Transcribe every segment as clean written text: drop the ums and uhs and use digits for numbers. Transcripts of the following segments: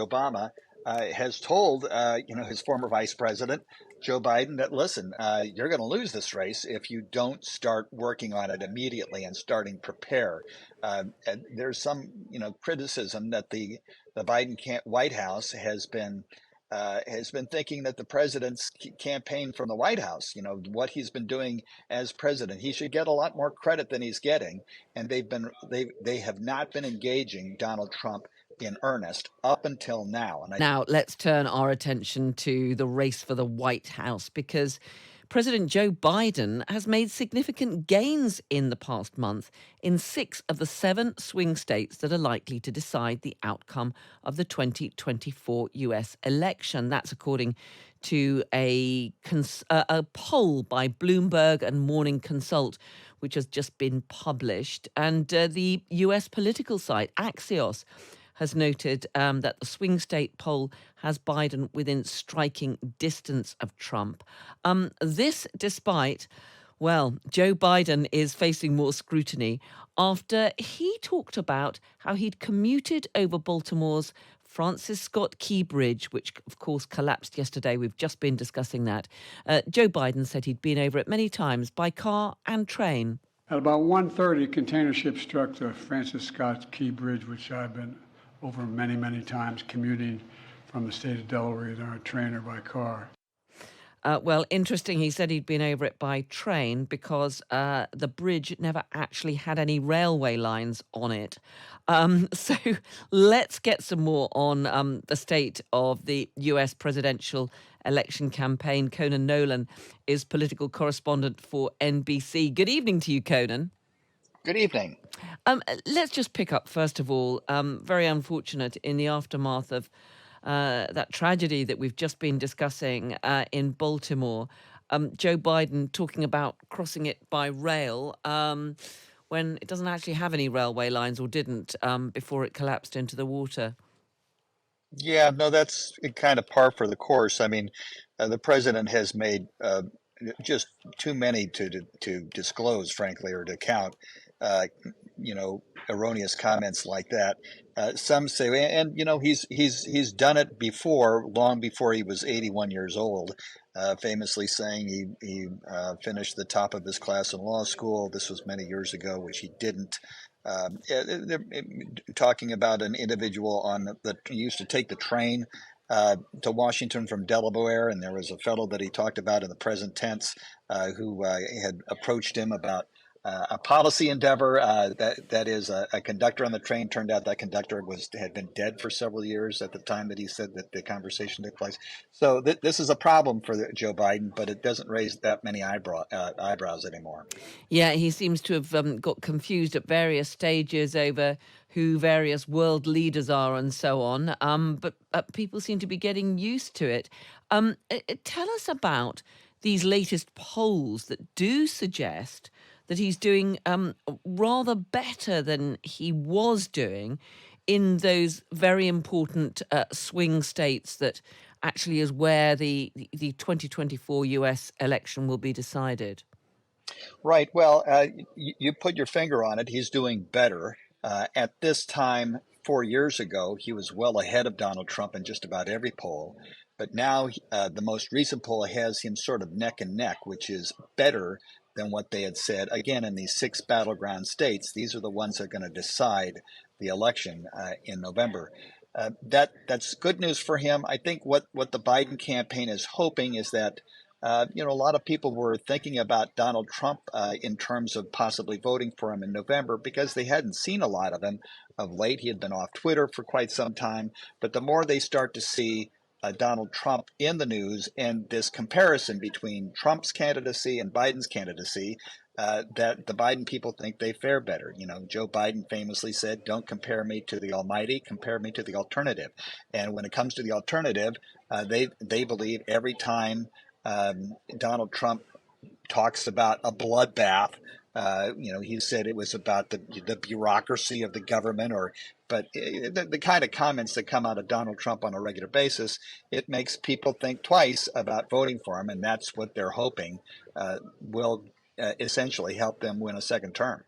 Obama has told, his former vice president, Joe Biden, that listen, you're going to lose this race if you don't start working on it immediately and starting prepare. And there's some, criticism that the Biden White House has been thinking that the president's campaign from the White House, what he's been doing as president, he should get a lot more credit than he's getting, and they have not been engaging Donald Trump in earnest up until now. Now, let's turn our attention to the race for the White House because President Joe Biden has made significant gains in the past month in 6 of the 7 swing states that are likely to decide the outcome of the 2024 US election. That's according to a poll by Bloomberg and Morning Consult, which has just been published. And the US political site, Axios, has noted that the swing state poll has Biden within striking distance of Trump. This despite, Joe Biden is facing more scrutiny after he talked about how he'd commuted over Baltimore's Francis Scott Key Bridge, which of course collapsed yesterday. We've just been discussing that. Joe Biden said he'd been over it many times by car and train. At about 1:30, a container ship struck the Francis Scott Key Bridge, which I've been over many, many times commuting from the state of Delaware either on a train or by car. Interesting. He said he'd been over it by train because the bridge never actually had any railway lines on it. So let's get some more on the state of the US presidential election campaign. Conan Nolan is political correspondent for NBC. Good evening to you, Conan. Good evening. Let's just pick up, first of all, very unfortunate in the aftermath of that tragedy that we've just been discussing in Baltimore. Joe Biden talking about crossing it by rail when it doesn't actually have any railway lines, or didn't, before it collapsed into the water. Yeah, no, that's kind of par for the course. I mean, the president has made just too many to disclose, frankly, or to count. Uh, Erroneous comments like that. Some say, and he's done it before, long before he was 81 years old. Famously saying he finished the top of his class in law school. This was many years ago, which he didn't. They're talking about an individual that used to take the train to Washington from Delaware, and there was a fellow that he talked about in the present tense who had approached him about a policy endeavor. That is a conductor on the train. Turned out that conductor had been dead for several years at the time that he said that the conversation took place. So this is a problem for Joe Biden, but it doesn't raise that many eyebrows anymore. Yeah, he seems to have got confused at various stages over who various world leaders are and so on. But people seem to be getting used to it. Tell us about these latest polls that do suggest that he's doing rather better than he was doing in those very important swing states that actually is where the 2024 US election will be decided. Right. Well, you put your finger on it. He's doing better. At this time, 4 years ago, he was well ahead of Donald Trump in just about every poll. But now the most recent poll has him sort of neck and neck, which is better than what they had said. Again, in these 6 battleground states, these are the ones that are going to decide the election in November. That's good news for him. I think what the Biden campaign is hoping is that a lot of people were thinking about Donald Trump in terms of possibly voting for him in November because they hadn't seen a lot of him of late. He had been off Twitter for quite some time. But the more they start to see Donald Trump in the news and this comparison between Trump's candidacy and Biden's candidacy, that the Biden people think they fare better. Joe Biden famously said, "Don't compare me to the Almighty, compare me to the alternative." And when it comes to the alternative, they believe every time Donald Trump talks about a bloodbath. He said it was about the bureaucracy of the government, but the kind of comments that come out of Donald Trump on a regular basis, it makes people think twice about voting for him, and that's what they're hoping will essentially help them win a second term.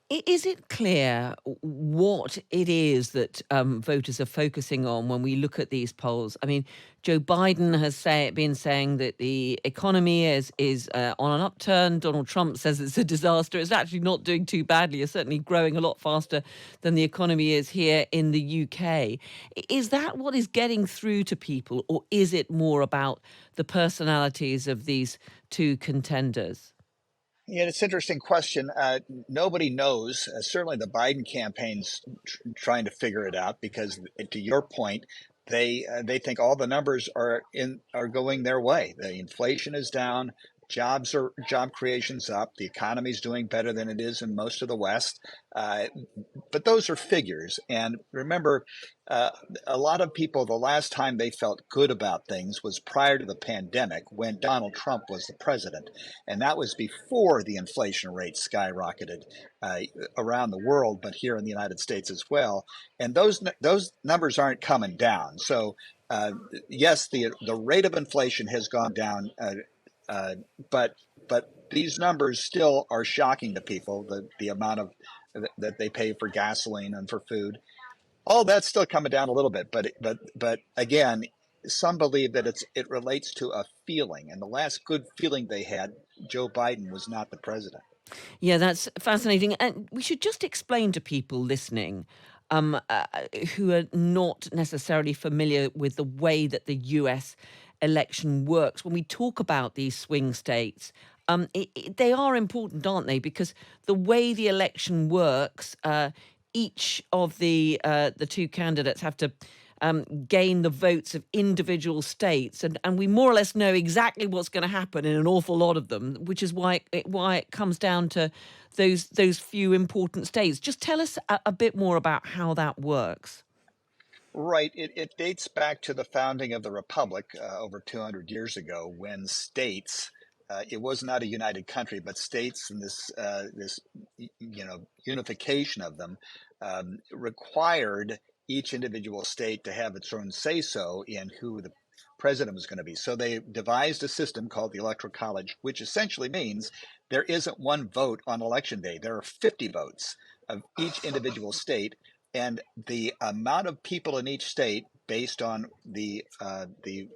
Is it clear what it is that voters are focusing on when we look at these polls? I mean, Joe Biden has been saying that the economy is on an upturn. Donald Trump says it's a disaster. It's actually not doing too badly. It's certainly growing a lot faster than the economy is here in the UK. Is that what is getting through to people, or is it more about the personalities of these two contenders? Yeah, it's an interesting question. Nobody knows. Certainly, the Biden campaign's trying to figure it out because, to your point, they think all the numbers are going their way. The inflation is down, job creation's up, the economy's doing better than it is in most of the West. Uh, but those are figures. And remember, uh, a lot of people, the last time they felt good about things was prior to the pandemic when Donald Trump was the president. And that was before the inflation rate skyrocketed uh, around the world, but here in the United States as well. And those numbers aren't coming down. So, uh, yes, the rate of inflation has gone down, uh, but these numbers still are shocking to people. The amount of that they pay for gasoline and for food, all that's still coming down a little bit. But again, some believe that it relates to a feeling, and the last good feeling they had, Joe Biden was not the president. Yeah, that's fascinating. And we should just explain to people listening um, uh, who are not necessarily familiar with the way that the US election works. When we talk about these swing states, they are important, aren't they? Because the way the election works, each of the two candidates have to gain the votes of individual states, and we more or less know exactly what's going to happen in an awful lot of them, which is why it comes down to those few important states. Just tell us a bit more about how that works. Right. It dates back to the founding of the Republic over 200 years ago when states, it was not a united country, but states and this unification of them required each individual state to have its own say so in who the president was going to be. So they devised a system called the Electoral College, which essentially means there isn't one vote on election day. There are 50 votes of each individual state, and the amount of people in each state, based on the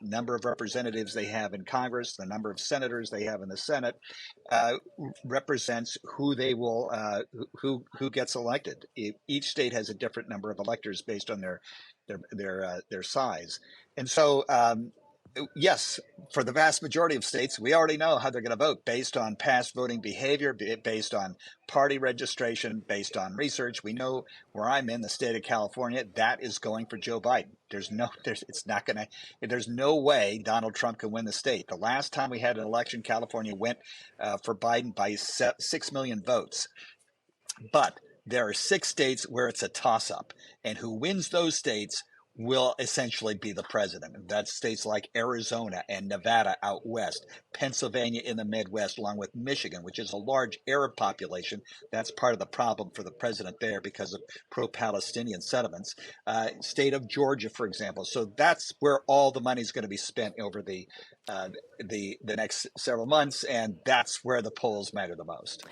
number of representatives they have in Congress, the number of senators they have in the Senate, uh, represents who they will who gets elected. Each state has a different number of electors based on their size, and so. Yes, for the vast majority of states, we already know how they're going to vote based on past voting behavior, based on party registration, based on research. We know where I'm in the state of California, that is going for Joe Biden. It's not going to, there's no way Donald Trump can win the state. The last time we had an election, California went for Biden by 6 million votes. But there are 6 states where it's a toss up, and who wins those states will essentially be the president. That's states like Arizona and Nevada out west, Pennsylvania in the Midwest, along with Michigan, which is a large Arab population. That's part of the problem for the president there because of pro Palestinian sentiments. State of Georgia, for example. So that's where all the money is going to be spent over uh, the next several months, and that's where the polls matter the most.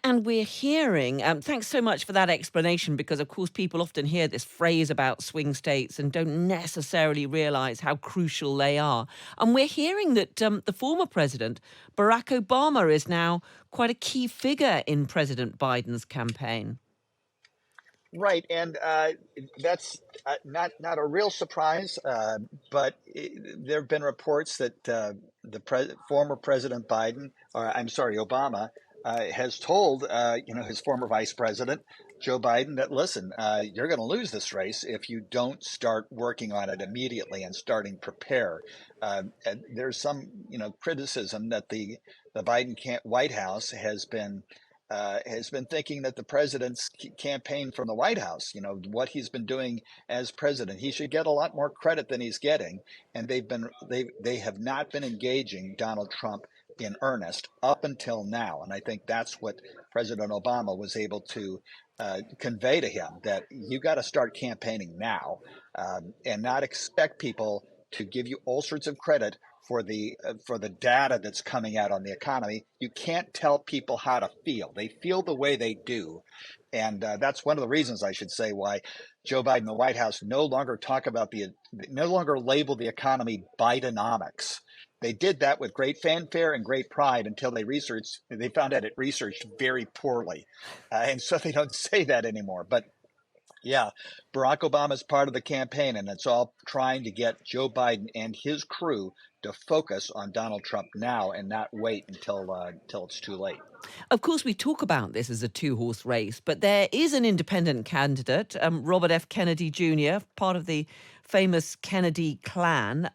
And we're hearing, thanks so much for that explanation, because of course people often hear this phrase about swing states and don't necessarily realize how crucial they are. And we're hearing that the former president, Barack Obama, is now quite a key figure in President Biden's campaign. Right, and that's not a real surprise, but there have been reports that former President Biden, or I'm sorry, Obama, has told his former Vice President Joe Biden that listen, you're going to lose this race if you don't start working on it immediately and starting prepare. And there's some criticism that the Biden White House has been thinking that the president's campaign from the White House, what he's been doing as president, he should get a lot more credit than he's getting. And they have not been engaging Donald Trump in earnest up until now. And I think that's what President Obama was able to convey to him, that you got to start campaigning now and not expect people to give you all sorts of credit for the data that's coming out on the economy. You can't tell people how to feel. They feel the way they do, and that's one of the reasons, I should say, why Joe Biden and the White House no longer label the economy Bidenomics. They did that with great fanfare and great pride until they found out it researched very poorly, and so they don't say that anymore. But yeah, Barack Obama is part of the campaign, and it's all trying to get Joe Biden and his crew to focus on Donald Trump now and not wait until it's too late. Of course, we talk about this as a two-horse race, but there is an independent candidate, Robert F. Kennedy Jr., part of the famous Kennedy clan.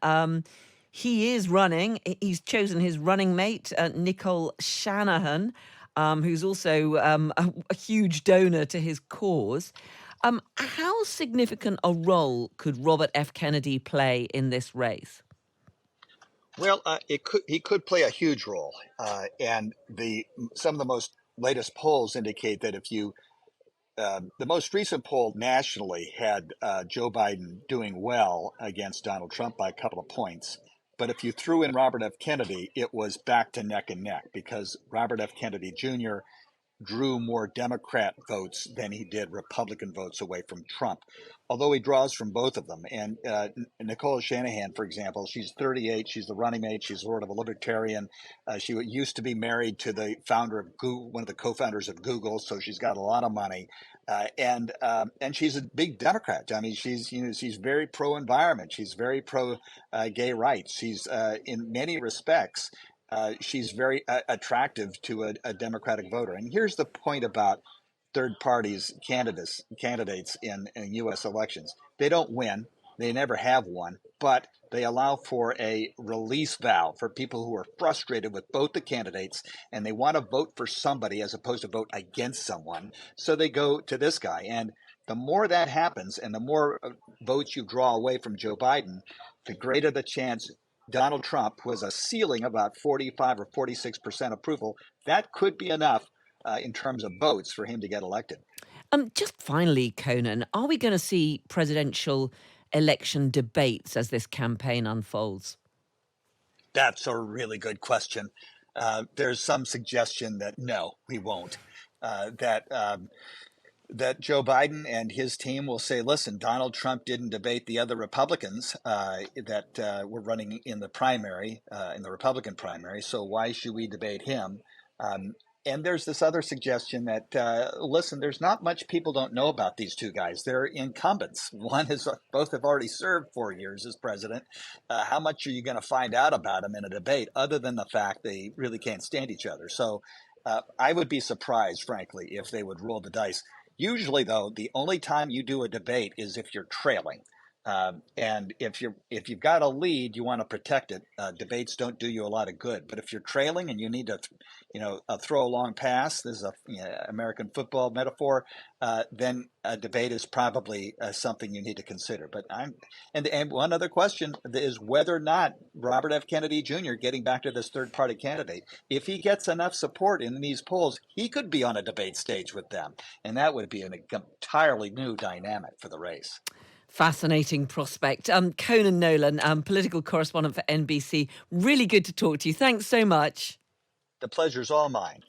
He is running. He's chosen his running mate, Nicole Shanahan, who's also a huge donor to his cause. How significant a role could Robert F. Kennedy play in this race? Well, he could play a huge role, and some of the most latest polls indicate that the most recent poll nationally had Joe Biden doing well against Donald Trump by a couple of points. But if you threw in Robert F. Kennedy, it was back to neck and neck because Robert F. Kennedy Jr. drew more Democrat votes than he did Republican votes away from Trump, although he draws from both of them. And Nicole Shanahan, for example, she's 38. She's the running mate. She's sort of a libertarian. She used to be married to the founder of Google, one of the co-founders of Google, so she's got a lot of money. And she's a big Democrat. I mean, she's very pro-environment. She's very pro-gay rights. She's in many respects she's very attractive to a Democratic voter. And here's the point about third parties candidates in U.S. elections. They don't win. They never have won, but they allow for a release valve for people who are frustrated with both the candidates and they want to vote for somebody as opposed to vote against someone. So they go to this guy. And the more that happens and the more votes you draw away from Joe Biden, the greater the chance Donald Trump, who has a ceiling about 45 or 46% approval, that could be enough in terms of votes for him to get elected. Just finally, Conan, are we going to see presidential election debates as this campaign unfolds? That's a really good question. There's some suggestion that no, we won't. That Joe Biden and his team will say, listen, Donald Trump didn't debate the other Republicans that were running in the primary, in the Republican primary, so why should we debate him? And there's this other suggestion that, listen, there's not much people don't know about these two guys. They're incumbents. Both have already served 4 years as president. How much are you going to find out about them in a debate other than the fact they really can't stand each other? So I would be surprised, frankly, if they would roll the dice. Usually, though, the only time you do a debate is if you're trailing. And if you've got a lead, you want to protect it. Debates don't do you a lot of good. But if you're trailing and you need to, throw a long pass, this is a American football metaphor, then a debate is probably something you need to consider. But and one other question is whether or not Robert F. Kennedy Jr. getting back to this third party candidate, if he gets enough support in these polls, he could be on a debate stage with them, and that would be an entirely new dynamic for the race. Fascinating prospect. Conan Nolan, political correspondent for NBC. Really good to talk to you. Thanks so much. The pleasure's all mine.